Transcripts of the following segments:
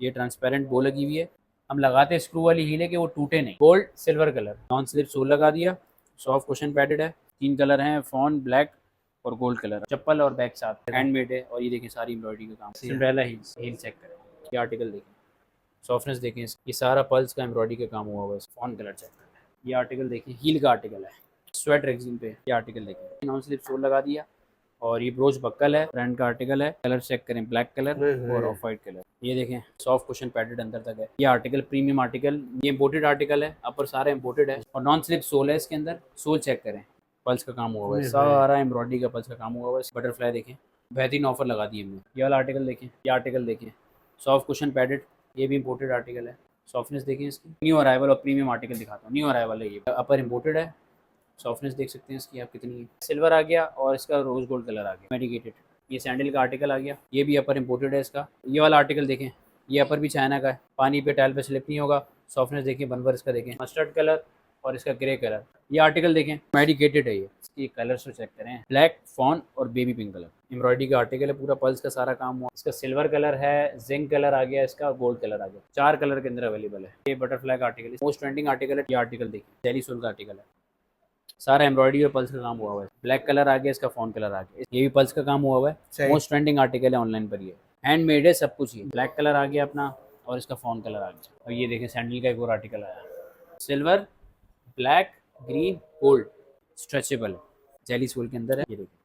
ये ट्रांसपेरेंट बो लगी हुई है, हम लगाते स्क्रू वाली हील है कि वो टूटे नहीं। Gold silver colour, non slip sole लगा दिया, सॉफ्ट कुशन पैडेड है, 3 कलर हैं, फॉन, ब्लैक और गोल्ड कलर। चप्पल और बैग साथ हैंडमेड है। और ये देखिए सारी एम्ब्रॉयडरी का काम, सिंड्रेला हील्स, हील चेक करें, ये आर्टिकल देखें, सॉफ्टनेस देखें, ये सारा पल्स का एम्ब्रॉयडरी का काम हुआ हुआ है। फॉन कलर चेक करें, ये आर्टिकल देखें, हील का आर्टिकल है, स्वेट रेक्सिन पे ये आर्टिकल देखें, नॉन स्लिप सोल लगा दिया। और ये ब्रोच बक्कल है, ब्रांड का आर्टिकल है, कलर चेक करें, ब्लैक कलर और ऑफ वाइट कलर। ये देखें सॉफ्ट कुशन पैडेड अंदर तक है। ये आर्टिकल प्रीमियम आर्टिकल, ये इंपोर्टेड आर्टिकल है, अपर सारा इंपोर्टेड है और नॉन स्लिप सोल है इसके अंदर। सोल चेक करें, पल्स का काम हुआ हुआ है, सारा एम्ब्रॉयडरी का पल्स का काम हुआ हुआ है। बटरफ्लाई देखें, बेहतरीन ऑफर लगा दी हमने। ये वाला आर्टिकल देखें, ये आर्टिकल देखें, सॉफ्ट कुशन पैडेड, ये भी इंपोर्टेड आर्टिकल है। सॉफ्टनेस देखें इसकी, न्यू अराइवल और प्रीमियम आर्टिकल दिखाता हूँ। न्यू अराइवल है, ये अपर इंपोर्टेड है। सॉफ्टनेस देख सकते हैं इसकी आप कितनी है। सिल्वर आ गया और इसका रोज गोल्ड कलर आ गया, मेडिकेटेड। ये सैंडल का आर्टिकल आ गया, ये भी अपर इंपोर्टेड है इसका। ये वाला आर्टिकल देखें, ये अपर भी चाइना का है, पानी पे टाइल पे स्लिप नहीं होगा। सॉफ्टनेस देखें, बनवर इसका देखें, मस्टर्ड कलर और इसका ग्रे कलर। ये आर्टिकल देखें, मेडिकेटेड है ये। इसकी कलर्स चेक करें, ब्लैक, फॉन और बेबी पिंक कलर। एम्ब्रॉयडरी का आर्टिकल है, पूरा पल्स का सारा काम हुआ। इसका सिल्वर कलर है, जिंक कलर आ गया इसका, गोल्ड कलर आ गया। 4 कलर के अंदर अवेलेबल है। ये बटरफ्लाई का आर्टिकल है, मोस्ट ट्रेंडिंग आर्टिकल है। ये आर्टिकल देखिए, जेली सोल का आर्टिकल है, सारा एम्ब्रॉयडरी और पल्स का काम हुआ हुआ है। ब्लैक कलर आ गया, इसका फोन कलर आ गया, ये भी पल्स का काम हुआ हुआ है। मोस्ट ट्रेंडिंग आर्टिकल है ऑनलाइन पर, ये हैंडमेड है सब कुछ। ये ब्लैक कलर आ गया अपना और इसका फोन कलर आ गया। और ये देखें सैंडल का एक और आर्टिकल आया, silver, black, green, gold, stretchable, jelly sole के अंदर है। ये देखिए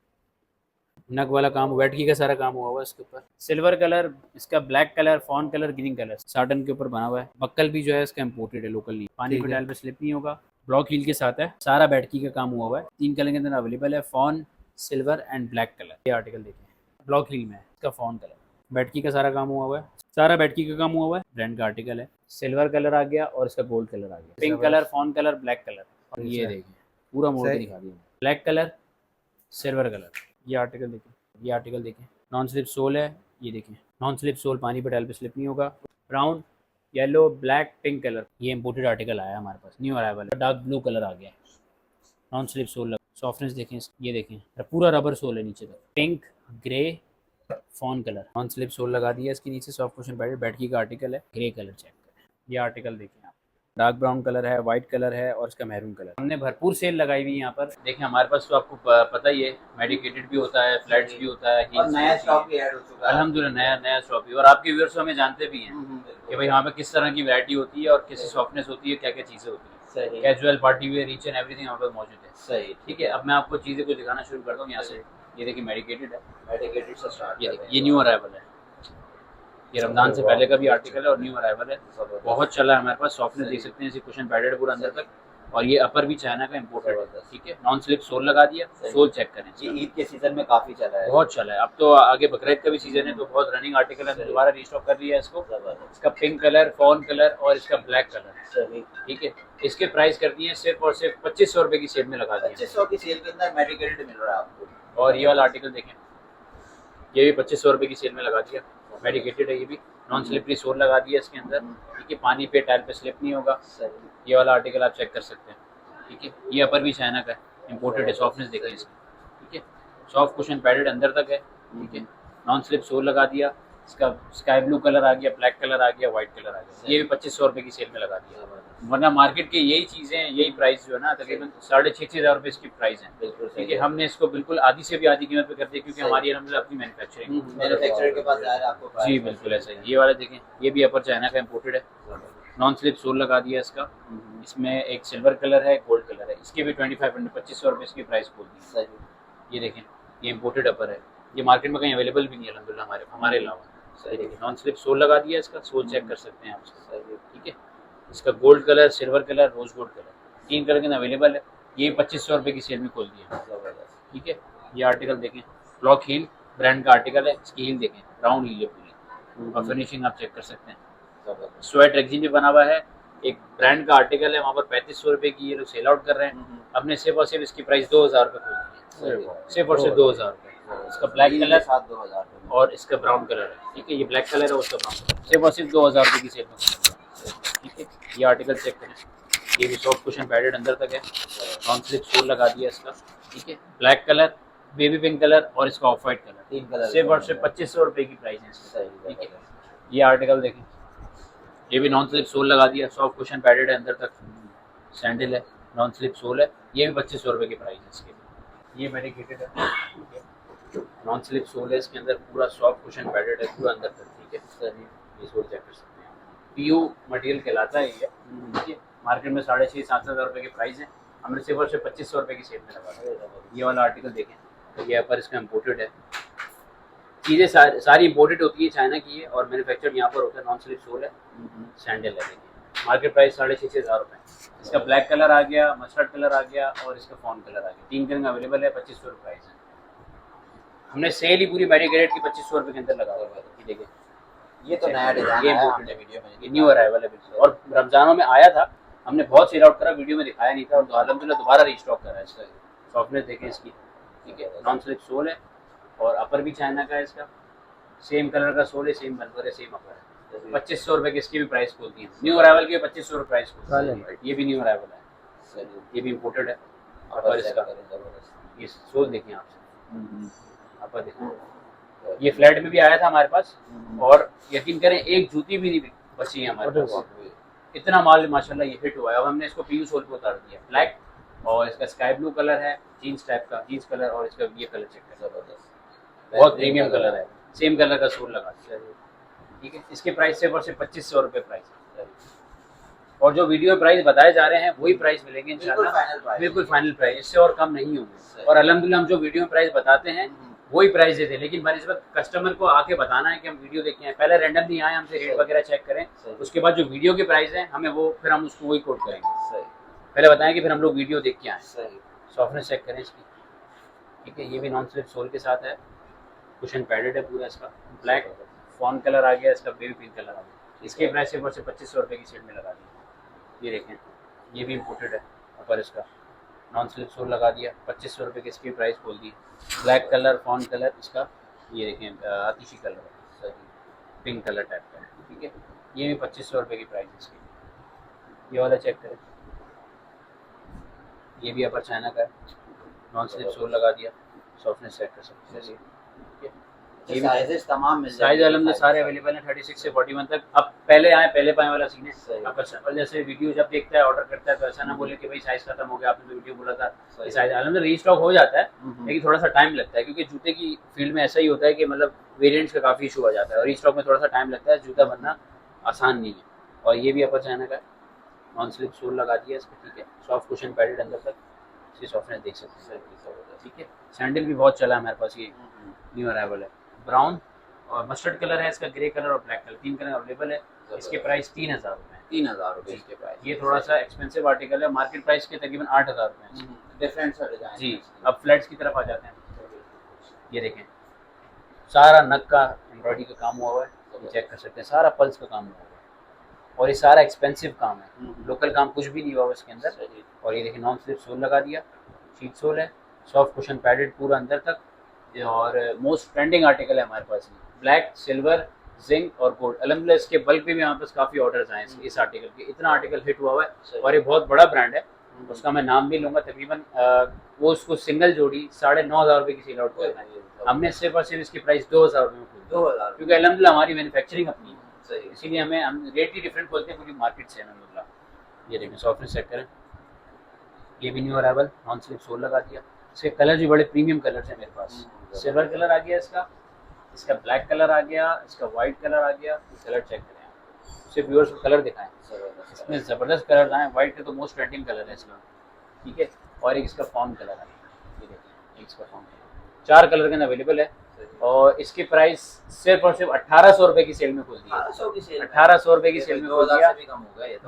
नग वाला काम, वेटकी का सारा काम हुआ हुआ है इसके ऊपर। सिल्वर कलर, इसका black colour, fawn colour, green colour, satin के ऊपर बना हुआ है। बक्कल भी जो है इसका इम्पोर्टेड है, लोकल नहीं, पानी पे डाल पे स्लिप नहीं होगा। ब्लॉक हील के साथ है, सारा बैटकी का काम हुआ हुआ है। 3 कलर के अंदर अवेलेबल है, fawn, silver and black colour. ये आर्टिकल देखिए, ब्लॉक हील में है, इसका फॉन कलर, बैटकी का सारा काम हुआ हुआ है, सारा बैटकी का काम हुआ हुआ है। ब्रांड का आर्टिकल है, सिल्वर कलर आ गया और इसका गोल्ड कलर आ गया, pink colour, fawn colour, black colour. और ये देखिए पूरा मोड़ के दिखा दिया, ब्लैक कलर, सिल्वर कलर। ये आर्टिकल देखिए, ये आर्टिकल देखें, नॉन स्लिप सोल है। ये देखें नॉन स्लिप सोल, पानी पे डाल पे स्लिप नहीं होगा। Brown, yellow, black, pink colour. ये इंपोर्टेड आर्टिकल आया हमारे पास, new arrival. Dark blue colour आ गया, नॉन स्लिप सोल। सॉफ्टनेस देखें, ये देखें पूरा रबर सोल है नीचे तक। Pink, grey, fawn colour, non slip sole लगा दिया इसके नीचे। सॉफ्ट कुशन पैडेड, बैटकी का आर्टिकल है। ग्रे कलर चेक करें, ये आर्टिकल देखें आप, डार्क ब्राउन कलर है, वाइट कलर है और इसका मैरून कलर। हमने भरपूर सेल लगाई हुई है यहाँ पर। देखें हमारे पास तो आपको पता ही है, मेडिकेटेड भी होता है, फ्लैट्स भी होता है, और नया स्टॉक भी ऐड हो चुका है अल्हम्दुलिल्लाह, नया नया स्टॉक भी। और आपके व्यूअर्स हमें जानते भी हैं कि भाई यहाँ पे किस तरह की वैरायटी होती है और कैसी सॉफ्टनेस होती है, क्या क्या चीज़ें होती है। Casual, party wear, each and everything यहाँ पर मौजूद है। सही, ठीक है, अब मैं आपको चीज़ें को दिखाना शुरू करता हूँ यहाँ से। ये देखिए मेडिकेटेड है, मेडिकेटेड से स्टार्ट। ये देखिए, ये न्यू अराइवल है, ये रमजान से पहले का भी आर्टिकल है और न्यू अराइवल है, बहुत चला है हमारे पास। सॉफ्टनेस देख सकते हैं, इसी कुशन पैडेड पूरा अंदर तक। और ये अपर भी चाइना का इंपोर्टेड है। ठीक है, नॉन स्लिप सोल लगा दिया, सोल चेक करें। ये ईद के सीजन में काफी चला है, बहुत चला है। अब तो आगे बकरीद का भी सीजन है, तो बहुत रनिंग आर्टिकल है, तो दोबारा रीस्टॉक कर लिया है इसको। इसका पिंक कलर, फॉन कलर और इसका ब्लैक कलर। ठीक है, इसके प्राइस कर दिए सिर्फ और सिर्फ 2500 रुपए की सेल में लगा दिया। 2500 की सेल के अंदर मेडिकेटेड मिल रहा है आपको। और ये वाला आर्टिकल देखें, ये भी 2500 रुपए की सेल में लगा दिया, मेडिकेटेड है। ये भी नॉन स्लिपरी सोल लगा दिया इसके अंदर। ठीक है, पानी पे टाइल पे स्लिप नहीं होगा। ये वाला आर्टिकल आप चेक कर सकते हैं। ठीक है, ये अपर भी चाइना का है, इंपोर्टेड है। सॉफ्टनेस देखें इसकी, ठीक है, सॉफ्ट कुशन पैडेड अंदर तक है। ठीक है, नॉन स्लिप सोल लगा दिया, इसका स्काई ब्लू कलर आ गया, ब्लैक कलर आ गया, व्हाइट कलर आ गया। ये भी 2500 रुपए की सेल में लगा दिया। वरना मार्केट के यही चीज़ें, यही प्राइस जो है ना, तकरीबन 6,500 रुपये इसकी प्राइस है। ठीक है, हमने इसको बिल्कुल आधी से भी आधी कीमत पे कर दिया, क्योंकि हमारी अलहमदुलिल्लाह अपनी मैन्युफैक्चरर के पास जाए आपको। जी बिल्कुल ऐसा ही। ये वाला देखें, ये भी अपर चाइना का इंपोर्टेड है, नॉन स्लिप सोल लगा दिया इसका। इसमें एक सिल्वर कलर है, गोल्ड कलर है, इसके भी 2500 2500 रुपये इसकी प्राइस बोल दी। ये देखें, ये इंपोर्टेड अपर है, ये मार्केट में कहीं अवेलेबल भी नहीं है अल्हम्दुलिल्लाह हमारे अलावा। सही देखिए, नॉन स्लिप सोल लगा दिया इसका, सोल चेक कर सकते हैं आप इसका। ठीक है, इसका gold colour, silver colour, rose gold colour, 3 colour के अंदर अवेलेबल है। ये 2500 रुपये की सेल में खोल दिया। ठीक है, ये आर्टिकल देखें, ब्लॉक हील ब्रांड का आर्टिकल है, इसकी हील देखें, राउंड हील है पूरी और फिनिशिंग आप चेक कर सकते हैं। स्वेट रेक्सिन भी बना हुआ है, एक ब्रांड का आर्टिकल है, वहाँ पर 3500 रुपये की ये लोग सेल आउट कर रहे हैं। हमने सिर्फ और सिर्फ इसकी प्राइस 2000 रुपये खोल दी है, सिर्फ और सिर्फ 2000 रुपये। इसका ब्लैक कलर 2000 और इसका ब्राउन कलर है। ठीक है, ये ब्लैक कलर है, उसका ब्राउन कलर, सिर्फ और सिर्फ 2000 रुपये की सेल में। ठीक है, ये आर्टिकल चेक करें, ये भी सॉफ्ट कुशन पैडेड अंदर तक है, नॉन स्लिप सोल लगा दिया इसका। ठीक है, black colour, baby pink colour और इसका ऑफ वाइट कलर, 3 कलर, सिर्फ और सिर्फ 2500 रुपये की प्राइस है इसकी। ठीक है, ये आर्टिकल देखें, ये भी नॉन स्लिप सोल लगा दिया, सॉफ्ट कुशन पैडेड है अंदर तक, सैंडल है, नॉन स्लिप सोल है। ये भी 2500 रुपये की प्राइस है इसके। ये मेडिकेटेड है, नॉन स्लिप सोल है, इसके अंदर पूरा सॉफ्ट कुशन पैडेड है पूरा अंदर तक, ठीक है सर। ये सोल चेक कर सकते हैं, पीयू मटेरियल कहलाता है ये, ठीक है। मार्केट में 6,500-7,000 रुपये की प्राइस है, हमने सिर्फ और सिर्फ 2500 रुपये की सेल में लगा दिया। ये वाला आर्टिकल देखें, ये अपर इसका इम्पोर्टेड है, चीज़ें सारी इम्पोर्टेड होती है, चाइना की है और मैन्युफैक्चर्ड यहाँ पर होता है। नॉन स्लिप सोल है, सैंडल है, देखिए मार्केट प्राइस 6,500 रुपये। इसका ब्लैक कलर आ गया, मस्टर्ड कलर आ गया और इसका फॉन कलर आ गया, 3 कलर अवेलेबल है, 2500 रुपये प्राइस है। हमने सेल ही पूरी मेडिकेटेड की 2500 रुपये के अंदर लगा हुआ है, देखिए ये तो नया डिजाइन ये है हमने वीडियो में, ये न्यू अराइवल है बिल्कुल, और रमजानों में आया था, हमने बहुत सेल आउट करा, वीडियो में दिखाया नहीं था और अल्हम्दुलिल्लाह दोबारा रीस्टॉक करा है इसका। सॉफ्टनेस देखें इसकी, ठीक है, नॉन स्लिप सोल है और अपर भी चाइना का है इसका, सेम कलर का सोल है, सेम बल्बर है, सेम अपर है। 2500 रुपये की इसकी भी प्राइस खोलती है, न्यू अराइवल की 2500 रुपये प्राइस खोलती है। ये भी न्यू अराइवल है, ये भी इम्पोर्टेड है। अपर इसका ये सोल देखिए आपसे, अपर देखिए, ये फ्लैट में भी आया था हमारे पास और यकीन करें एक जूती भी नहीं बची है हमारे पास, इतना माल माशाल्लाह ये हिट हुआ है। अब हमने इसको पीयू सोल पे उतार दिया, ब्लैक और इसका स्काई ब्लू कलर है, जीन्स टाइप का जीन्स कलर, और इसका ये कलर चेक कर, जबरदस्त बहुत प्रीमियम कलर है, सेम कलर का सोल लगा दिया, ठीक है। इसके प्राइस सिर्फ और सिर्फ 2500 रुपये प्राइस है, और जो वीडियो प्राइस बताए जा रहे हैं वही प्राइस मिलेंगे इंशाल्लाह, बिल्कुल फाइनल प्राइस, इससे और कम नहीं होंगे। और अल्हम्दुलिल्लाह हम जो वीडियो में प्राइस बताते हैं वही प्राइस देते हैं, लेकिन बनिस्बत कस्टमर को आके बताना है कि हम वीडियो देखे हैं, पहले रैंडमली आए हमसे रेट वगैरह चेक करें, उसके बाद जो वीडियो के प्राइस है हमें वो फिर हम उसको वही कोट करेंगे। पहले बताएं कि फिर हम लोग वीडियो देख के आए, सॉफ्टनेस चेक करें इसकी, ठीक है। ये भी नॉन स्लिप सोल के साथ है, कुशन पैडेड है पूरा इसका, ब्लैक फॉन कलर आ गया, इसका बेबी पिंक कलर आ गया। इसके प्राइस सिर्फ और सिर्फ 2500 रुपये की सेट में लगा दी। ये देखें, ये भी इम्पोर्टेड है, ऊपर इसका नॉन स्लिप सोल लगा दिया, 2500 रुपये की इसकी प्राइस खोल दी। ब्लैक कलर फॉन कलर इसका, ये देखें आतिशी कलर है, पिंक कलर टाइप का है, ठीक है। ये भी 2500 रुपये की प्राइस है इसकी। ये वाला चेक करें, ये भी अपर चाइना का है, नॉन स्लिप सोल लगा दिया, सॉफ्टनेस चेक कर सकते हैं। ये साइजेस तमाम मिल साइज अलहमदुलिल्लाह सारे अवेलेबल हैं 36 से 41 तक। अब पहले आए पहले पाए वाला सीन है, अब कस्टमर जैसे वीडियो जब देखता है ऑर्डर करता है तो ऐसा ना बोले कि भाई साइज खत्म हो गया, आपने तो वीडियो बोला था कि साइज, अलहमदुलिल्लाह रीस्टॉक हो जाता है, लेकिन थोड़ा सा टाइम लगता है क्योंकि जूते की फील्ड में ऐसा ही होता है कि मतलब वेरिएंट्स का काफ़ी इशू आ जाता है और रीस्टॉक में थोड़ा सा टाइम लगता है, जूता बनना आसान नहीं है। और ये भी अपर चाइना का नॉन स्लिप सोल लगा दिया इसका, ठीक है, सॉफ्ट कुशन पैडेड अंदर तक, इसकी सॉफ्टनेस देख सकते हैं, ठीक है। सैंडल भी बहुत चला है हमारे पास, ये न्यू अराइवल है, ब्राउन और मस्टर्ड कलर है इसका, ग्रे कलर और ब्लैक कलर, 3 कलर अवेलेबल है। इसके प्राइस 3000 रुपये, 3000 रुपये इसके प्राइस। ये थोड़ा सा एक्सपेंसिव आर्टिकल है, मार्केट प्राइस के तकरीबन 8000 रुपये है, डिफरेंट सा डिजाइन जी। अब फ्लैट्स की तरफ आ जाते हैं, ये देखें सारा नग का एम्ब्रॉयडरी का काम हुआ है, ये चेक कर सकते हैं, सारा पल्स का काम हुआ है और ये सारा एक्सपेंसिव काम है, लोकल काम कुछ भी नहीं हुआ इसके अंदर। और ये देखिए नॉन स्लिप सोल लगा दिया, शीट सोल है, सॉफ्ट कुशन पैडेड पूरा अंदर तक, और मोस्ट ट्रेंडिंग आर्टिकल है हमारे पास, ब्लैक सिल्वर जिंक और गोल्ड। अल्हम्दुलिल्लाह इसके बल्क पे भी हमारे पास काफ़ी ऑर्डर्स आए हैं इस आर्टिकल के, इतना आर्टिकल हिट हुआ है और ये बहुत बड़ा ब्रांड है, उसका मैं नाम भी लूँगा तकरीबन। वो उसको सिंगल जोड़ी 9,500 रुपये की सेल आउट करना है, हमने सिर्फ और सिर्फ इसकी प्राइस 2000 रुपये में खोली, 2000, क्योंकि अल्हम्दुलिल्लाह हमारी मैन्युफैक्चरिंग अपनी है, इसीलिए हम रेट ही डिफरेंट खोलते हैं पूरी मार्केट से अल्हम्दुलिल्लाह। ये देखें सॉफ्टनेस चेक करें, ये भी new arrival, non slip sole लगा दिया, इसके कलर भी बड़े प्रीमियम कलर्स हैं मेरे पास, सिल्वर कलर आ गया इसका, इसका ब्लैक कलर आ गया, इसका वाइट कलर आ गया, कलर चेक करें आप, सिर्फ व्यूअर्स को कलर दिखाएं, इसमें ज़बरदस्त कलर आए, वाइट का तो मोस्ट ट्रेंडिंग कलर है इसका, ठीक है। और एक इसका फॉर्म कलर है, ये देखिए इसका फॉर्म कलर, 4 कलर के अवेलेबल है और इसकी प्राइस सिर्फ और सिर्फ 1800 रुपये की सेल में खोल दी है, 1800 रुपये की सेल में खोल दिया,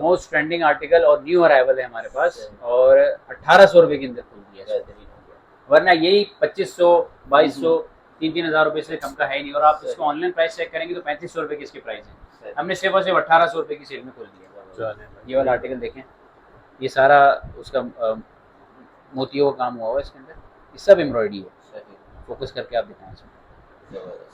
मोस्ट ट्रेंडिंग आर्टिकल और न्यू अराइवल है हमारे पास और 1800 रुपये के अंदर खोल दिया, वरना यही 2500 2200 3,000 रुपये से कम का है ही नहीं। और आप इसको ऑनलाइन प्राइस चेक करेंगे तो 3500 रुपये की इसकी प्राइस है, हमने सिर्फ और सिर्फ 1800 रुपये की सेल में खोल दिया। ये वाला आर्टिकल देखें, ये सारा उसका मोतियों का काम हुआ हुआ इसके अंदर, ये सब एम्ब्रॉयडरी है, फोकस करके आप दिखाएं इसमें,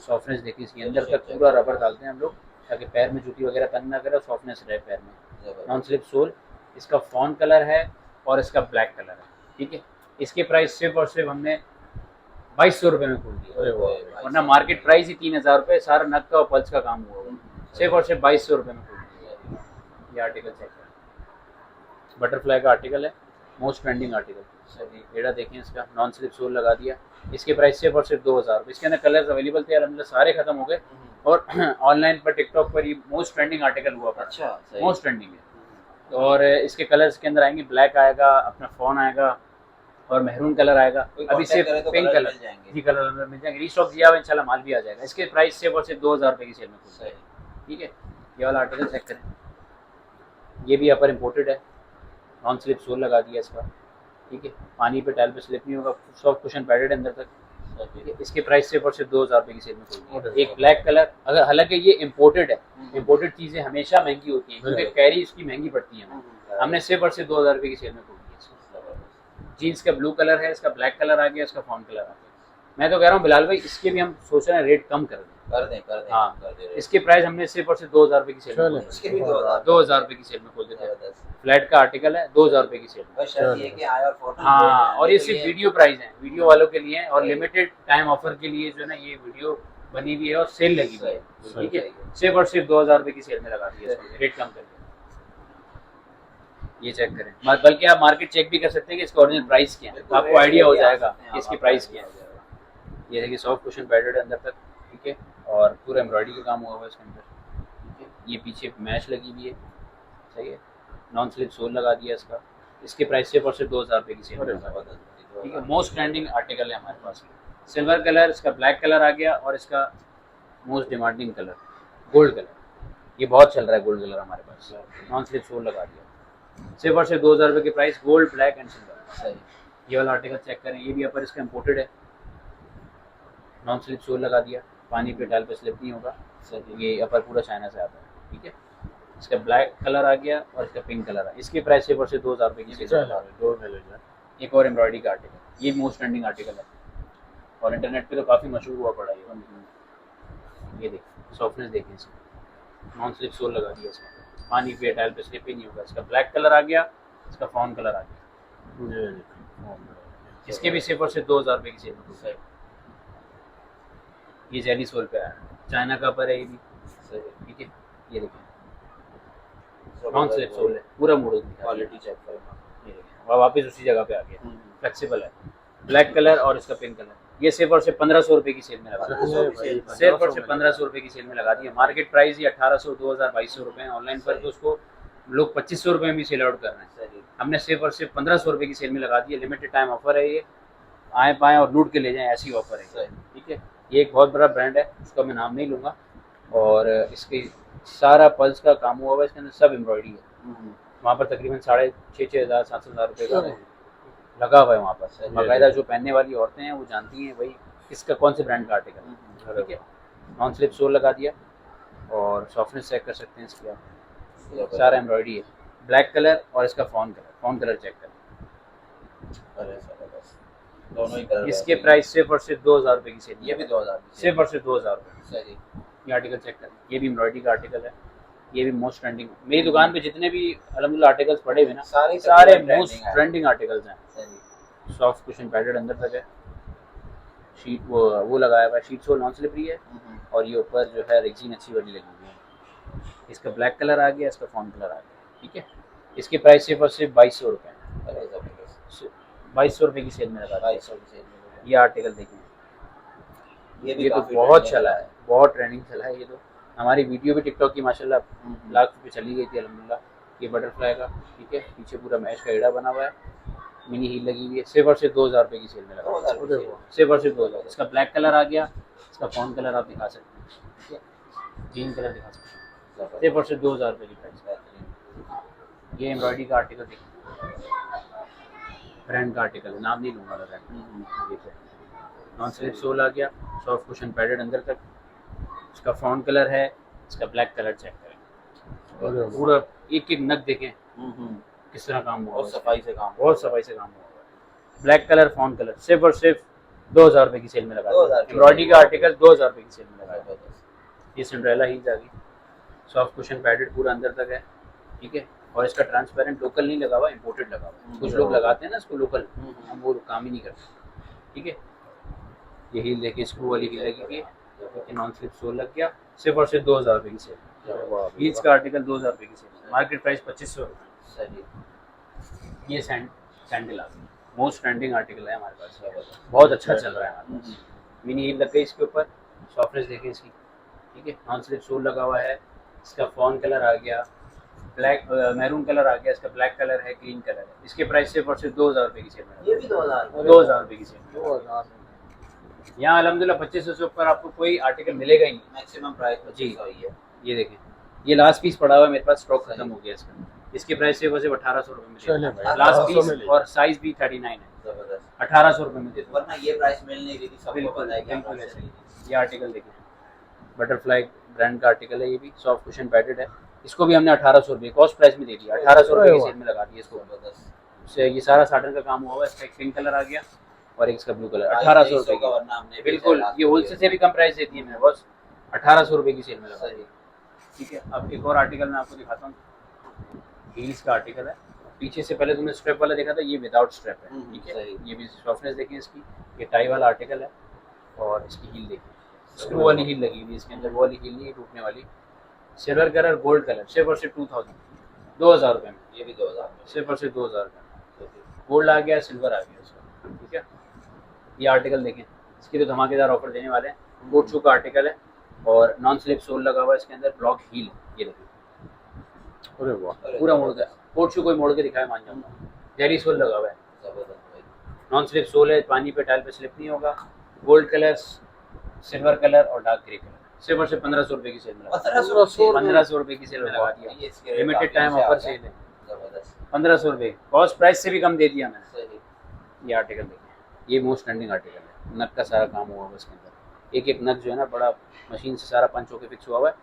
सॉफ्टनेस देखिए इसके अंदर तक पूरा रबर डालते हैं हम लोग ताकि पैर में जूती वगैरह तंग ना करे, सॉफ्टनेस रहे पैर में। नॉन स्लिप सोल, इसका फॉन कलर है और इसका ब्लैक कलर है, ठीक है। इसके प्राइस सिर्फ और सिर्फ हमने 2200 रुपये में खोल दिया, वरना मार्केट प्राइस ही 3000 रुपये, सारा नग का और पल्स का काम हुआ, सिर्फ और सिर्फ 2200 रुपये में खोल दिया। ये आर्टिकल चेक करें, बटरफ्लाई का आर्टिकल है, मोस्ट ट्रेंडिंग आर्टिकल। सही एड़ा देखें इसका, नॉन स्लिप सोल लगा दिया। इसके प्राइस सिर्फ और सिर्फ 2000 रुपये। इसके अंदर कलर्स अवेलेबल थे, अलहमदिल्ला सारे खत्म हो गए और ऑनलाइन पर टिकटॉक पर ये मोस्ट ट्रेंडिंग आर्टिकल हुआ था। अच्छा सही। मोस्ट ट्रेंडिंग है। और इसके कलर्स के अंदर आएंगे, ब्लैक आएगा, अपना फोन आएगा और मेहरून कलर आएगा। कोई अभी contact सिर्फ करे तो पिंक कलर कलर मिल जाएंगे। जी कलर मिल जाएंगे, रीस्टॉक दिया हुआ इंशाल्लाह माल भी आ जाएगा। इसके प्राइस सिर्फ और सिर्फ 2000 रुपये की सेल में खुलता है। सही। ठीक है, ये वाला आर्टिकल चेक करें, ये भी अपर इम्पोर्टेड है, नॉन स्लिप सोल लगा दिया इसका। ठीक है, पानी पे टाइल पे स्लिप नहीं होगा, सॉफ्ट कुशन पैडेड अंदर तक। ठीक है, इसके प्राइस सिर्फ और सिर्फ 2000 रुपये की सेल में खुलती है। एक ब्लैक कलर, अगर हालांकि ये इम्पोर्टेड है, इम्पोर्टेड चीज़ें हमेशा महंगी होती हैं क्योंकि कैरी इसकी महंगी पड़ती है हमें। हमने सिर्फ और सिर्फ 2000 रुपये की सेल में खोल दी है। जीन्स का ब्लू कलर है, इसका ब्लैक कलर आ गया, इसका फॉर्म कलर आ गया। मैं तो कह रहा हूँ बिलाल भाई, इसके भी हम सोच रहे हैं रेट कम कर दें। कर दें हाँ, कर दे। इसके प्राइस हमने सिर्फ और सिर्फ 2000 रुपये की सेल में इसके भी 2000 2000 रुपये की सेल में खोल देते हैं। फ्लैट का आर्टिकल है, 2000 रुपये की सेल में। बस शर्त ये कि आए और फोटो। हाँ, और ये सिर्फ वीडियो प्राइस है, वीडियो वालों के लिए है और लिमिटेड टाइम ऑफर के लिए जो है ना ये वीडियो बनी हुई है और सेल लगी हुई है। ठीक है, सिर्फ और सिर्फ 2000 रुपये की सेल में लगा दी है, रेट कम करके। ये चेक करें, बल्कि आप मार्केट चेक भी कर सकते हैं कि इसका ओरिजिनल प्राइस क्या है, आपको आइडिया हो जाएगा कि इसकी प्राइस क्या है। ये देखिए सॉफ्ट कुशन पैडेड है अंदर तक। ठीक है, और पूरा एम्ब्रॉयडरी का काम हुआ हुआ है इसके अंदर। ठीक है, ये पीछे मैच लगी हुई है। सही है, नॉन स्लिप सोल लगा दिया इसका। इसके प्राइस सिर्फ और सिर्फ 2000 रुपये की सेल में। ठीक है, मोस्ट ट्रेंडिंग आर्टिकल है हमारे पास। सिल्वर कलर, इसका ब्लैक कलर आ गया और इसका most demanding colour gold colour. ये बहुत चल रहा है गोल्ड कलर हमारे पास। नॉन स्लिप सोल लगा दिया, सिर्फ और सिर्फ 2000 रुपये के price, gold, black and silver. सही। ये वाला आर्टिकल चेक करें, ये भी अपर इसका इम्पोर्टेड है, नॉन स्लिप सोल लगा दिया, पानी पे डाल पे स्लिप नहीं होगा। सर ये अपर पूरा चाइना से आता है। ठीक है, इसका ब्लैक कलर आ गया और इसका पिंक कलर है। इसके प्राइस सिर्फ और सिर्फ 2000 रुपये की सेल है। एक और एम्ब्रॉयडरी का आर्टिकल, ये मोस्ट ट्रेंडिंग आर्टिकल है और इंटरनेट पे तो काफ़ी मशहूर हुआ पड़ा है। ये देखिए सॉफ्टनेस देखिए इसका, नॉन स्लिप सोल लगा दिया इसका, पानी पे टाइल पे स्लिप ही नहीं होगा। इसका ब्लैक कलर आ गया, इसका फॉर्म कलर आ गया। इसके भी सिर्फ और सिर्फ 2000 रुपये की सेल है। ये जेली सोल पे आया, चाइना का पर है ये भी। ठीक है, ये देखिए नॉन स्लिप सोल है, पूरा मॉडल क्वालिटी चेक करें। ये देखिए वह वापस उसी जगह पे आ गया, फ्लेक्सिबल है, ब्लैक कलर और इसका पिंक कलर। ये सिर्फ और सिर्फ 1500 रुपये की सेल में लगा दिया, सिर्फ और सिर्फ 1500 रुपये की सेल में लगा दिया। मार्केट प्राइस ये 1800, 2000, 2200 रुपये है ऑनलाइन पर, तो उसको लोग 2500 रुपये में भी सेल आउट कर रहे हैं। हमने सिर्फ और सिर्फ 1500 रुपये की सेल में लगा दिया। लिमिटेड टाइम ऑफर है ये, आए पाएँ और लूट के ले जाएँ, ऐसी ऑफर है। ठीक है, ये एक बहुत बड़ा ब्रांड है, उसका मैं नाम नहीं लूँगा। और इसके सारा पल्स का काम हुआ हुआ है, इसके अंदर सब एम्ब्रॉयडरी है। वहाँ पर तकरीबन 6,500, 7,000 रुपये का लगा हुआ है वहाँ पर। बाकायदा जो पहनने वाली औरतें हैं वो जानती हैं भाई किसका कौन से ब्रांड का आर्टिकल है। ठीक है, नॉन स्लिप सोल लगा दिया और सॉफ्टनेस चेक कर सकते हैं इसकी आप, सारा एम्ब्रॉयडरी है, ब्लैक कलर और इसका फॉन कलर चेक करें। दोनों ही कलर। इसके प्राइस सिर्फ और सिर्फ 2000 रुपये की सेल। ये भी 2000, सिर्फ और सिर्फ 2000 रुपये। सही। ये आर्टिकल चेक करें, ये भी एम्ब्रॉयडरी का आर्टिकल है, ये भी मोस्ट ट्रेंडिंग। मेरी दुकान पे जितने भी अलहमदुलिल्लाह आर्टिकल्स पड़े हुए ना, सारे मोस्ट ट्रेंडिंग आर्टिकल्स हैं। सॉफ्ट कुशन पैडेड अंदर तक है, शीट वो लगाया हुआ है, शीट सोल नॉन स्लिपरी है और ये ऊपर जो है रेक्सीन अच्छी वाली लगी हुई है। इसका ब्लैक कलर आ गया, इसका फॉन कलर आ गया। ठीक है, इसके प्राइस सिर्फ और सिर्फ 2200 रुपये है। 2200 रुपये की सेल में लगा। 2200 की सेल में। ये आर्टिकल देखिए, ये तो बहुत चला है, बहुत ट्रेंडिंग चला है। ये तो हमारी वीडियो भी टिकटॉक की माशाल्लाह लाख रुपये चली गई थी अल्हम्दुलिल्लाह। ये बटरफ्लाई का, ठीक है, पीछे पूरा मैच का एड़ा बना हुआ है, मिनी हील लगी हुई है, सिर्फ और सिर्फ 2000 रुपये की सेल में लगा, सिर्फ और सिर्फ 2000। इसका ब्लैक कलर आ गया, इसका फॉन कलर आप दिखा सकते हैं, ठीक है, ग्रीन कलर दिखा सकते हैं, सिर्फ और सिर्फ 2000 रुपये की प्राइस। ये एम्ब्रॉयडरी का आर्टिकल देखिए, ब्रांड का आर्टिकल है, नाम नहीं लूँगा ब्रांड। नॉन स्लिप सोल आ गया, सॉफ्ट कुशन पैडेड अंदर तक, इसका फॉन कलर है, इसका ब्लैक कलर चेक करें, पूरा एक एक नग देखें किस तरह काम हुआ, बहुत सफाई से काम, बहुत सफाई से काम हुआ। ब्लैक कलर फॉन कलर सिर्फ और सिर्फ 2000 रुपये की सेल में लगा, एम्ब्रॉयडरी का आर्टिकल 2000 रुपये की सेल में लगा। ये सिंड्रेला हील्स आ गई, सॉफ्ट कुशन पैडेड पूरा अंदर तक है, ठीक है, और इसका ट्रांसपेरेंट लोकल नहीं लगा हुआ, इम्पोर्टेड लगा हुआ। कुछ लोग लगाते हैं ना इसको लोकल, हम वो काम ही नहीं करते, ठीक है। ये हील देखिए, स्क्रू वाली हील लगी हुई है, नॉन स्लिप सोल लग गया, सिर्फ और सिर्फ 2000 रुपये की सेल। हील्स का आर्टिकल 2000 रुपये की सेल। मार्केट प्राइस 2500 रुपये। सही। ये सैंडल आ गई, मोस्ट ट्रेंडिंग आर्टिकल है हमारे पास, बहुत अच्छा चल रहा है हमारे पास। मिनी हील लग गई इसके ऊपर, सॉफ्टनेस देखिए इसकी, ठीक है। नॉन स्लिप सोल लगा हुआ है, इसका फॉन कलर आ गया, ब्लैक मैरून कलर आ गया, इसका ब्लैक कलर है, ग्रीन कलर है। इसके प्राइस सिर्फ और सिर्फ 2000 रुपये की सेल में, ये भी 2000 2000 रुपये की सेल। 2000 यहाँ अलहमदिल्ला 2500 से ऊपर आपको कोई आर्टिकल मिलेगा ही नहीं। मैक्सिमम प्राइस जी। 2500 ही है। ये देखें, ये लास्ट पीस पड़ा हुआ है मेरे पास, स्टॉक खत्म हो गया इसका। इसके प्राइस सिर्फ और सिर्फ 1800 रुपये में चलिए मिलेगा, भाई, लास्ट 1800 पीस, में ले। और साइज भी 39 है, जबरदस्त। 1800 रुपये में दे दो। वरना ये प्राइस मिल नहीं रही थी, सबको बिल्कुल पता है क्या बिल्कुल प्राइस ऐसे है। ही। ये आर्टिकल देखिए, बटरफ्लाई ब्रांड का आर्टिकल है, ये भी सॉफ्ट कुशन पैडेड है। इसको भी हमने 1800 रुपये कॉस्ट प्राइस में दे दिया, 1800 रुपये की सेल में लगा दिया इसको। जबरदस्त। से ये सारा साटन का काम हुआ है। इसका एक पिंक कलर आ गया और एक इसका ब्लू कलर, 1800 रुपये का, की। वरना हमने बिल्कुल, ये होलसेल से भी कम प्राइस देती है मेरे बॉस, 1800 रुपये की सेल में लगा दी। सही। ठीक है, अब एक और आर्टिकल मैं आपको दिखाता हूँ, हील्स का आर्टिकल है। पीछे से पहले तुमने स्ट्रेप वाला देखा था, ये विदाउट स्ट्रेप है, ठीक है। सही। ये भी सॉफ्टनेस देखिए इसकी, ये टाई वाला आर्टिकल है। और इसकी हील देखिए, स्क्रू वाली हील लगी हुई है इसके अंदर, वो वाली हील नहीं है टूटने वाली। सिल्वर कलर, गोल्ड कलर, सिर्फ और सिर्फ 2000 रुपये में, ये भी 2000 में। सिर्फ और सिर्फ 2000 का। गोल्ड आ गया, सिल्वर आ गया इसका, ठीक है। ये आर्टिकल देखें, इसकी तो धमाकेदार ऑफर देने वाले हैं। कोट शू का आर्टिकल है और नॉन स्लिप सोल लगा हुआ है इसके अंदर, ब्लॉक हील, ये देखिए अरे वाह, पूरा मोड़ का। कोट शू कोई मोड़ के दिखाया मान जाऊंगा, जेरी सोल लगा हुआ है, जबरदस्त भाई। नॉन स्लिप सोल है, पानी पे टाइल पे स्लिप नहीं होगा। गोल्ड कलर, सिल्वर कलर और डार्क ग्रे कलर, सिर्फ और सिर्फ 1500 रुपये की सेल में लगा 1500 रुपये की सेल में लगा दिया। ये इसके लिमिटेड टाइम काफी ऑफर अच्छे सेल है, जबरदस्त। 1500 रुपये, कॉस्ट प्राइस से भी कम दे दिया मैंने। सही। ये आर्टिकल देखिए, ये मोस्ट ट्रेंडिंग आर्टिकल है, नग का सारा काम हुआ हुआ है इसके अंदर। एक एक नग जो है ना बड़ा मशीन से सारा पंच होकर फिक्स हुआ हुआ है,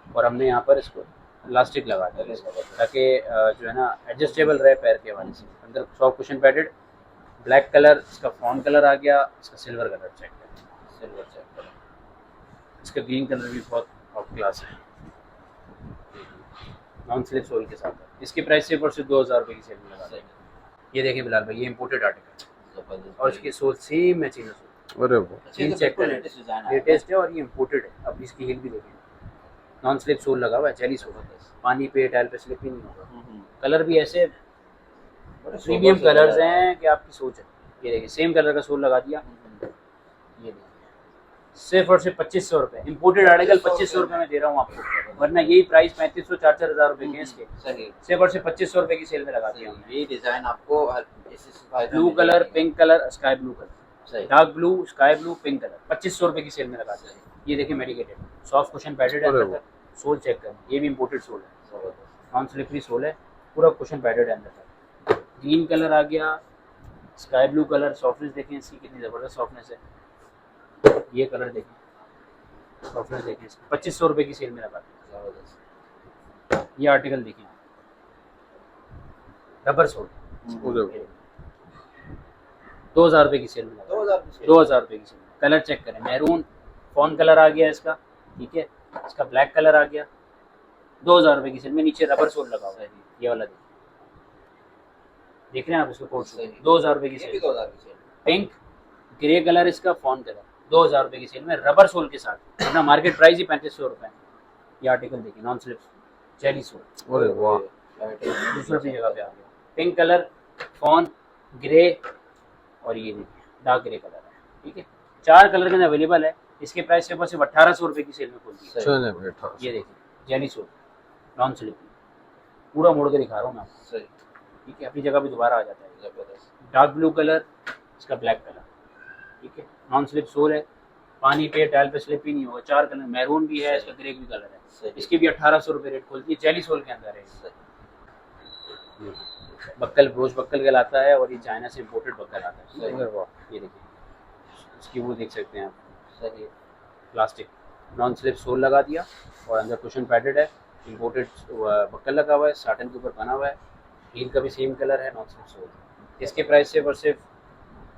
और हमने यहाँ पर इसको इलास्टिक लगा दिया ताकि जो है ना एडजस्टेबल रहे पैर के हवाले से। अंदर soft cushion padded, black colour, इसका फॉन कलर आ गया, इसका सिल्वर कलर चेक है, सिल्वर चेक करो। इसका ग्रीन कलर भी बहुत टॉप क्लास है, नॉन स्लिप सोल के साथ है। इसकी प्राइस सिर्फ और सिर्फ 2000 रुपये की सेल में लगा सही। दी। ये देखिए बिलाल भाई, ये इम्पोर्टेड आर्टिकल जबरदस्त। और इसकी सोल सेम मैचिंग है, अरे वाह, अच्छे हील तो चेक बिल्कुल करें, लेटेस्ट डिजाइन है। लेटेस्ट है और ये इम्पोर्टेड है। अब इसकी हील भी देखें, नॉन स्लिप सोल लगा हुआ है, जेली सोल, पानी पे टाइल पे स्लिप ही नहीं होगा। कलर भी ऐसे प्रीमियम कलर्स हैं कि आपकी सोच है। ये देखिए सेम कलर का सोल लगा दिया, ये देखिए सिर्फ और सिर्फ 2500 रुपये। इम्पोर्टेड आर्टिकल 2500 रुपये में दे रहा हूँ आपको, वरना यही प्राइस 3500 4-4 हज़ार रुपये के हैं इसके। सही। सिर्फ और सिर्फ 2500 रुपये की सेल में लगा दिया हमने। ये डिजाइन आपको blue colour, pink colour, sky blue colour, सही। Dark blue, sky blue, pink colour, 2500 रुपये की सेल में लगा दिया। ये देखिए मेडिकेटेड, सॉफ्ट कुशन पैडेड है अरे अंदर तक, सोल चेक करें, ये भी इम्पोर्टेड सोल है, जबरदस्त। नॉन स्लिपरी सोल है, पूरा कुशन पैडेड है अंदर तक। ग्रीन कलर आ गया, स्काई ब्लू कलर, सॉफ्टनेस देखें इसकी कितनी ज़बरदस्त सॉफ्टनेस है। ये कलर देखें, सॉफ्टनेस देखें इसकी, 2500 रुपये की सेल में लगा दिया। जबरदस्त। ये आर्टिकल देखिए, रबर सोल, अरे वाह, 2000 रुपये की सेल में लगा, 2000 रुपये की सेल में। कलर चेक करें, मैरून फॉन कलर आ गया इसका, ठीक है। इसका ब्लैक कलर आ गया, 2000 रुपये की सेल में। नीचे रबर सोल लगा हुआ है, ये वाला देखिए, देख रहे हैं आप इसको कोट, 2000 रुपये की ये भी सेल। 2000 की सेल। पिंक ग्रे कलर इसका, फॉन कलर, 2000 रुपये की सेल में, रबर सोल के साथ। अपना मार्केट प्राइस ही 3500 रुपये है। ये आर्टिकल देखिए, नॉन स्लिप जेली सोल, अरे वाह, दूसरी जगह पे आ गया। पिंक कलर, फॉन, ग्रे और ये देखिए डार्क ग्रे कलर है, ठीक है। 4 कलर के अंदर अवेलेबल है। इसके प्राइस सिर्फ 1800 रुपये की सेल में खोल दी। चले बैठा, ये देखिए जेली सोल, नॉन स्लिप, पूरा मोड़ के दिखा रहा हूँ मैं आपको, सही। ठीक है। अपनी जगह पे दोबारा आ जाता है। जबरदस्त। डार्क ब्लू कलर, इसका ब्लैक कलर, ठीक है। नॉन स्लिप सोल है, पानी पे टाइल पे स्लिप ही नहीं होगा। 4 कलर, मैरून भी है, इसका ग्रे भी कलर है। सही। इसकी भी 1800 रुपये रेट खोलती है, जेली सोल के अंदर है। सही। बक्कल ब्रोच बक्कल कहलाता है और ये चाइना से इम्पोर्टेड बक्कल आता है। अरे वाह, ये देखिए, इसकी वो देख सकते हैं आप, सही। प्लास्टिक नॉन स्लिप सोल लगा दिया और अंदर कुशन पैडेड है, इम्पोर्टेड बक्कल लगा हुआ है, साटन के ऊपर बना हुआ है। हील का भी सेम कलर है, नॉन स्लिप सोल। इसके प्राइस सिर्फ और सिर्फ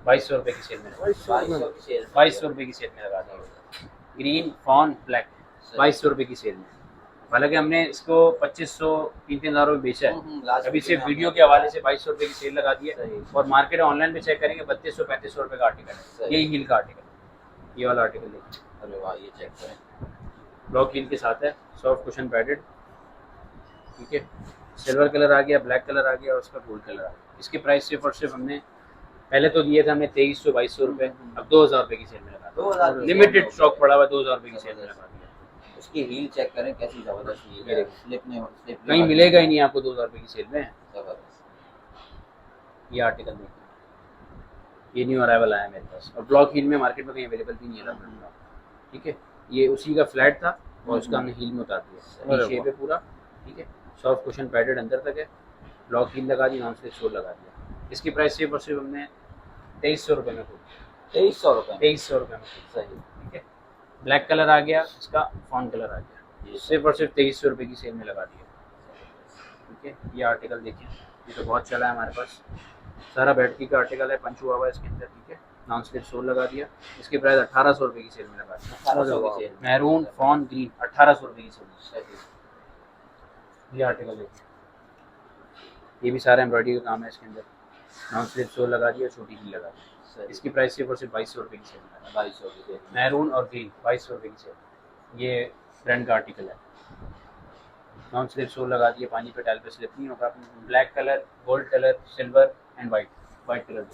2200 रुपये की सेल में, 2200 की सेल। 2200 रुपये की सेल में लगा दिया। ग्रीन फॉन ब्लैक 2200 रुपये की सेल में। हालांकि हमने इसको 2500 3-3 हज़ार में बेचा है, अभी सिर्फ वीडियो के हवाले से 2200 रुपये की सेल लगा दी है। सही। और मार्केट ऑनलाइन पे चेक करेंगे 3200-3500 रुपये का आर्टिकल है, सही। यही हील का आर्टिकल, ये वाला आर्टिकल देखिए, अरे वाह, ये चेक करें। ब्लॉक हील के साथ है, सॉफ्ट कुशन पैडेड। ठीक है, सिल्वर कलर आ गया, ब्लैक कलर आ गया और उसका गोल्ड कलर आ गया। इसके प्राइस सिर्फ और सिर्फ हमने पहले तो दिए थे हमने 2300-2200 रुपये, अब 2000 रुपये की सेल में लगा 2000 दिया। लिमिटेड स्टॉक पड़ा हुआ, 2000 रुपये की सेल में लगा दिया। उसकी हील चेक करें कैसी जबरदस्त हील ये है, देखो। स्लिप नहीं स्लिप कहीं मिलेगा ही नहीं आपको 2000 रुपये की सेल में। जबरदस्त। ये आर्टिकल देखिए, ये न्यू अराइवल आया मेरे पास और ब्लॉक हील में मार्केट में कहीं अवेलेबल भी नहीं है। ठीक है, ये उसी का फ्लैट था और उसका हमने हील में उतार दिया। अरे ये शेप है पूरा, ठीक है, सॉफ्ट कुशन पैडेड अंदर तक है, ब्लॉक हील लगा दी, नॉन स्लिप सोल लगा दिया। इसकी प्राइस सिर्फ और सिर्फ हमने 2300 रुपये में खोली, 2300 रुपये 2300 रुपये में खोली। सही। ठीक है, ब्लैक कलर आ गया, इसका फॉन कलर आ गया, सिर्फ और सिर्फ 2300 रुपये की सेल में लगा दिया। ठीक है, ये आर्टिकल देखिए, ये तो बहुत चला है हमारे पास, सारा बैटरी का आर्टिकल है, पंच हुआ हुआ है इसके अंदर। ठीक है, नॉन स्लिप सोल लगा दिया। इसकी प्राइस 1800 रुपये की सेल में लगा दिया। 1800 की सेल। मैरून फॉन ग्रीन 1800 रुपये की सेल। सही। ये आर्टिकल देखिए, ये भी सारा एम्ब्रॉयडरी का काम है इसके अंदर, नॉन स्लिप सोल लगा दिया, छोटी हील लगा दी। सही। इसकी प्राइस सिर्फ और सिर्फ 2200 रुपये की सेल में लगा। 2200 की सेल। मैरून और ग्रीन 2200 रुपये की सेल। ये ब्रांड का आर्टिकल है, नॉन स्लिप सोल लगा दिए, पानी पे टाइल पे स्लिप नहीं होगा। Black colour, gold colour, silver and white colour.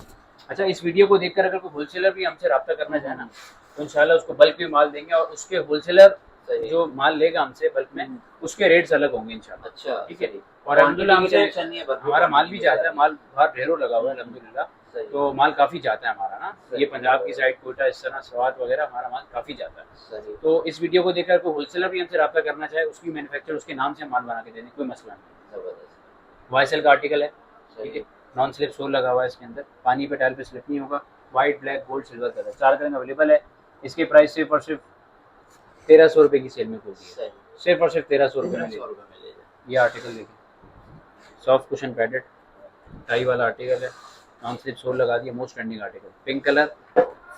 अच्छा, इस वीडियो को देखकर अगर कोई होलसेलर भी हमसे रब्ता करना चाहे ना, तो इंशाल्लाह उसको बल्क में माल देंगे और उसके होलसेलर जो माल लेगा हमसे बल्क में, उसके रेट्स अलग होंगे इंशाल्लाह। अच्छा, ठीक है, सही। और अल्हम्दुलिल्लाह हमसे टेंशन नहीं है, भरपूर हमारा माल भी मिल जाता है, जाएगा। माल बाहर ढेरों लगा हुआ है अल्हम्दुलिल्लाह, सही। तो माल काफ़ी जाता है हमारा ना। सही। ये पंजाब की साइड, कोयटा, इस तरह स्वात वगैरह हमारा माल काफ़ी जाता है। सही। तो इस वीडियो को देखकर कोई होलसेलर भी हमसे रब्ता करना चाहे, उसकी मैन्युफैक्चर उसके नाम से माल बना के देने, कोई मसला नहीं। जबरदस्त। वाईसेल का आर्टिकल है, ठीक सही। है, नॉन स्लिप सोल लगा हुआ है इसके अंदर, पानी पे टाइल पे स्लिप नहीं होगा, white, black, gold, silver colour, 4 colour available है। इसके प्राइस सिर्फ और सिर्फ 1300 रुपये की सेल में खोली है, सही। सिर्फ और सिर्फ 1300 रुपये में। 1300 रुपये में ले जाए। ये आर्टिकल देखिए, सॉफ्ट कुशन पैडेड टाई वाला आर्टिकल है, नॉन स्लिप सोल लगा दिया, most trending article. Pink colour,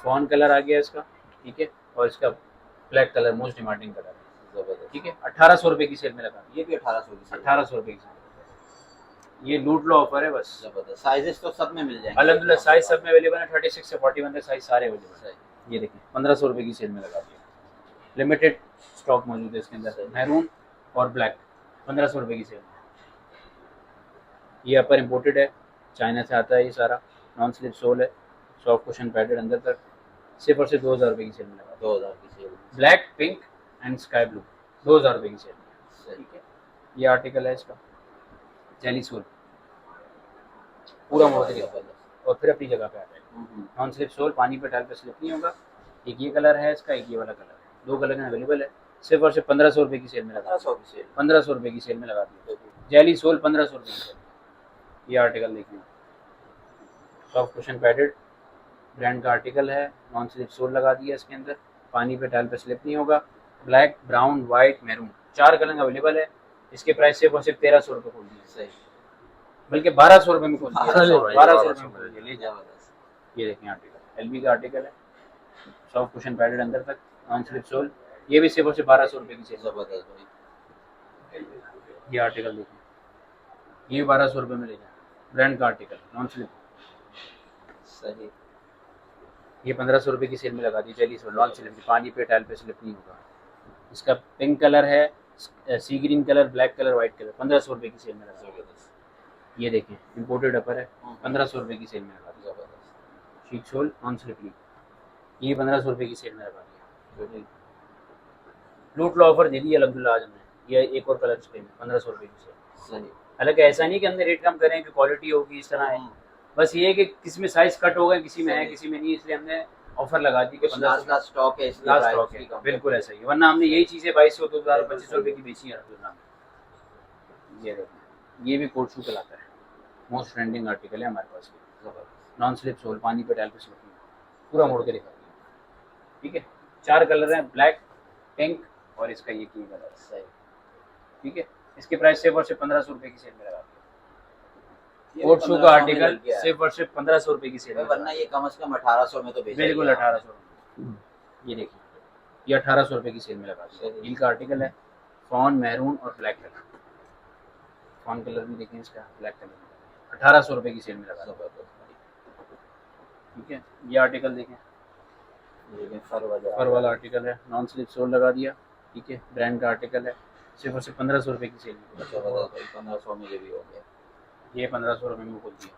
fawn colour आ गया इसका, ठीक है, और इसका black colour most demanding colour है। जबरदस्त। ठीक है, 1800 रुपये की सेल में लगा दिया, ये भी 1800 की सेल। 1800 रुपये की सेल। ये लूट लो ऑफर है बस। जबरदस्त। साइजेस तो सब में मिल जाएंगे अल्हम्दुलिल्लाह साइज सब में अवेलेबल है, 36 से 41 तक साइज सारे अवेलेबल है। सही। ये देखिए, 1500 रुपये की सेल में लगा दिया, लिमिटेड स्टॉक मौजूद है इसके अंदर, मैरून और ब्लैक 1500 रुपये की सेल। ये अपर इम्पोर्टेड है, चाइना से आता है ये सारा, नॉन स्लिप सोल है, सॉफ्ट कुशन पैडेड अंदर तक, सिर्फ और सिर्फ 2000 रुपये की सेल में लगा। 2000 की sale. Black, pink and sky blue 2000 रुपये की सेल में। सही। ठीक है, ये आर्टिकल है इसका, जेली सोल पूरा मॉडल जबरदस्त। और फिर अपनी जगह पे आ जाएगा। नॉन स्लिप सोल, पानी पे टाइल पे स्लिप नहीं होगा। एक ये कलर है इसका, एक ये वाला कलर है, 2 कलर अवेलेबल है, सिर्फ और सिर्फ 1500 रुपये की सेल में लगा। 1500 की सेल। 1500 रुपये की सेल में लगा दिया, जेली सोल 1500 रुपये की सेल। ये आर्टिकल देखिए, सॉफ्ट कुशन पैडेड ब्रांड का आर्टिकल है, नॉन स्लिप सोल लगा दिया इसके अंदर, पानी पे टाइल पे स्लिप नहीं होगा। Black, brown, white, maroon 4 colour available है। इसके प्राइस सिर्फ और सिर्फ 1300 रुपये खोल दिए, सही। बल्कि 1200 रुपये में खोल दिया, 1200 रुपये में खोल दिया, ले जाओ। जबरदस्त। ये देखें आर्टिकल, एलबी का आर्टिकल है, सॉफ्ट कुशन पैडेड अंदर तक, नॉन स्लिप सोल, ये भी सिर्फ और सिर्फ 1200 रुपये की सेल। जबरदस्त भाई। ये आर्टिकल देखिए, ये 1200 रुपये में ले जाए, ब्रांड का आर्टिकल, नॉन स्लिप। सही। ये 1500 रुपये की सेल में लगा दी, जेली सोल, नॉन स्लिप, पानी पे टाइल पे स्लिप नहीं होगा। इसका पिंक कलर है, sea green colour, black colour, white colour, 1500 रुपये की सेल में लगा दी। ये देखें, इम्पोर्टेड अपर है, 1500 रुपये की सेल में लगा दी। जबरदस्त। शीट सोल, नॉन स्लिपली, ये 1500 रुपये की सेल में लगा दिया। लूट लो ऑफर दे दी अल्हम्दुलिल्लाह आज हमने। ये एक और कलर स्प्रे में 1500 रुपये की सेल। सही। हालांकि ऐसा नहीं कि हमने रेट कम करें कि क्वालिटी होगी इस तरह है, बस ये है कि किसी में साइज कट हो गए, किसी में है, किसी में नहीं, इसलिए हमने ऑफर लगा दी कि कुछ लास्ट लास्ट स्टॉक है इसलिए लास्ट प्राइस स्टॉक भी है, कम। बिल्कुल ऐसा ही है। वरना हमने यही चीज़ें 2200, 2000, 2500 रुपये की बेची है अल्हम्दुलिल्लाह। ये देखो, ये भी कोट शू कहलाता है, मोस्ट ट्रेंडिंग आर्टिकल है हमारे पास। जबरदस्त। नॉन स्लिप सोल, पानी पे टाइल पे स्लिप नहीं, पूरा मोड़ के दिखा दिया। ठीक है, 4 कलर हैं, ब्लैक, पिंक और इसका ये की कलर। सही। ठीक है, इसके प्राइस सिर्फ और सिर्फ 1500 रुपये की सेल में लगा दिया। ये कोट शू का 1500 में आर्टिकल लग गया है। सिर्फ और सिर्फ 1500 रुपये की सेल में वरना ये कम से कम 1800 में तो बेचा बिल्कुल गया। 1800। ये देखिए, ये 1800 रुपये की सेल में लगा दिया। सही। हील का आर्टिकल है, फॉन, मैरून और ब्लैक कलर, फॉन कलर भी देखें इसका, ब्लैक कलर, 1800 रुपये की सेल में लगा दिया। जबरदस्त भाई। ठीक है, ये आर्टिकल देखें, ये भी फर वगैरह। फर वाला आर्टिकल है, नॉन स्लिप सोल लगा दिया। ठीक है, ब्रांड का आर्टिकल है, सिर्फ और सिर्फ 1500 रुपये की सेल में। अच्छा बता भाई 1500 में ये भी हो गया। ये 1500 रुपये में खोल दिया।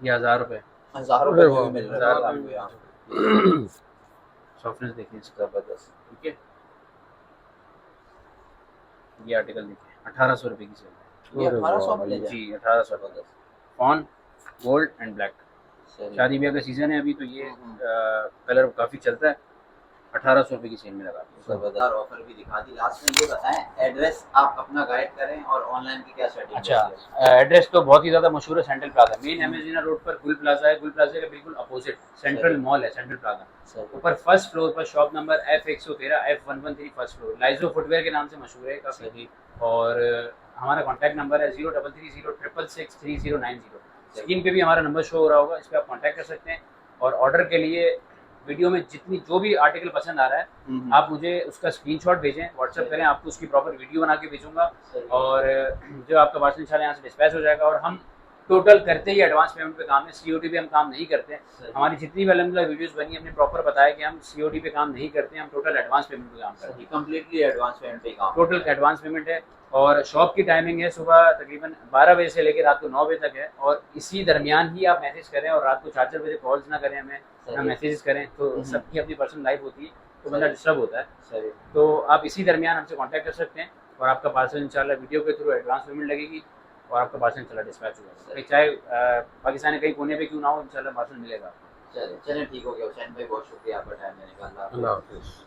ये 1000 रुपये। 1000 अरे रुपए वाह। में मिल रहा है 1000 आपको यहाँ। सॉफ्टनेस देखिए इसका। जबरदस्त। ठीक है, ये आर्टिकल देखिए 1800 रुपये की सेल ये अरे 1800 वाह में ले है जाए। जी, 1800। जबरदस्त। Fawn gold and black. सही। शादी ब्याह का सीजन है अभी, तो ये हम्म। कलर काफ़ी चलता है। 1800 रुपये की सेल में लगा दिया। जबरदस्त ऑफर भी दिखा दी। लास्ट में ये बताएं एड्रेस आप अपना गाइड करें और ऑनलाइन की क्या सेटिंग अच्छा, एड्रेस तो बहुत ही ज़्यादा मशहूर है, सेंट्रल प्लाजा। मेन एमेजिना रोड पर गुल प्लाजा है। गुल प्लाजा के बिल्कुल अपोजिट सेंट्रल सही। मॉल है, सेंट्रल प्लाजा। है? ऊपर फर्स्ट फ्लोर पर shop number F113 F113 first floor, लाइजो फुटवेयर के नाम से मशहूर है काफ़ी। सही। और हमारा कॉन्टैक्ट नंबर है 0330666090। स्क्रीन पे भी हमारा नंबर शो हो रहा होगा, इस पर आप कॉन्टैक्ट कर सकते हैं। और ऑर्डर के लिए वीडियो में जितनी जो भी आर्टिकल पसंद आ रहा है आप मुझे उसका स्क्रीनशॉट भेजें, व्हाट्सएप करें, आपको उसकी प्रॉपर वीडियो बना के भेजूंगा। सही। और जो आपका पार्सल इंशाल्लाह यहाँ से डिस्पैच हो जाएगा। और हम टोटल करते ही एडवांस पेमेंट पे काम है, सीओडी पे हम काम नहीं करते। सही। हमारी जितनी भी अलहमदिल्ला वीडियोस बनी हमने प्रॉपर बताया कि हम सीओडी पे काम नहीं करते, हम टोटल एडवांस पेमेंट पे काम करते हैं। सही कंप्लीटली एडवांस पेमेंट पे काम। टोटल एडवांस पेमेंट है। और शॉप की टाइमिंग है सुबह तकरीबन 12 बजे से लेकर रात को 9 बजे तक है। और इसी दरमियान ही आप मैसेज करें और रात को 4-4 बजे कॉल्स ना करें हमें, ना मैसेजेस करें, तो सबकी अपनी पर्सनल लाइफ होती है, तो बंदा डिस्टर्ब होता है। सही। तो आप इसी दरमियान हमसे कांटेक्ट कर सकते हैं और आपका पार्सल इंशाल्लाह वीडियो के थ्रू एडवांस पेमेंट लगेगी और आपका पार्सल इंशाल्लाह डिस्पैच हो जाएगा। चाहे पाकिस्तान के कई कोने पे क्यों ना हो, इंशाल्लाह पार्सल मिलेगा आपको। चलिए चलिए ठीक हो गया हुसैन भाई, बहुत शुक्रिया आपका टाइम देने का। अल्लाह हाफ़िज़। अल्लाह हाफिज़।